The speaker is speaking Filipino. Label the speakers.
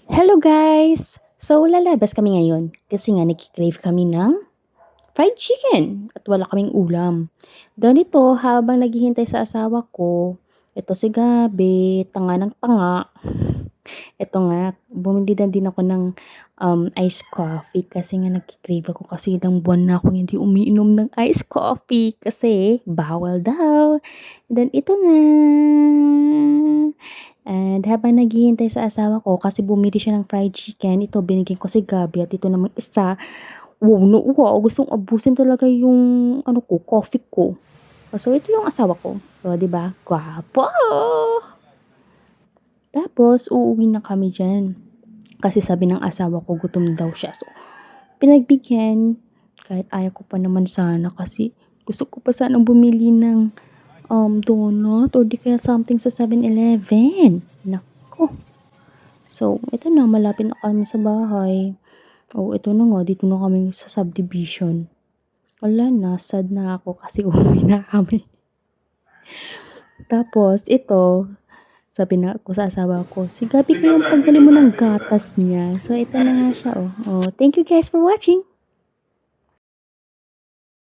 Speaker 1: Hello guys! So, lalabas kami ngayon kasi nga nagki-crave kami ng fried chicken at wala kaming ulam. Ganito, habang naghihintay sa asawa ko, ito si Gabi, tanga ng tanga. Ito nga, bumili na din ako ng iced coffee kasi nga nagki-crave ako kasi ilang buwan na akong hindi umiinom ng iced coffee kasi bawal daw. Then ito na. And habang naghihintay sa asawa ko kasi bumili siya ng fried chicken, ito binigyan ko si Gabi at ito namang isa, wow, gustong abusin talaga yung coffee ko. So ito yung asawa ko. So, 'di ba? Gwapo. Tapos uuwi na kami diyan. Kasi sabi ng asawa ko gutom daw siya. So pinagbigyan kahit ayaw ko pa naman sana kasi gusto ko pa sanang bumili ng donut or di kaya something sa 7-Eleven. Naku. So, ito na, malapit na kami sa bahay. Oh, ito na nga, dito na kami sa subdivision. Wala na, sad na ako kasi uuwi na kami. Tapos, ito, sabi na ko sa asawa ko, si Gabi kaya tanggalin mo ng gatas niya. So, ito na nga siya, oh. Oh, thank you guys for watching.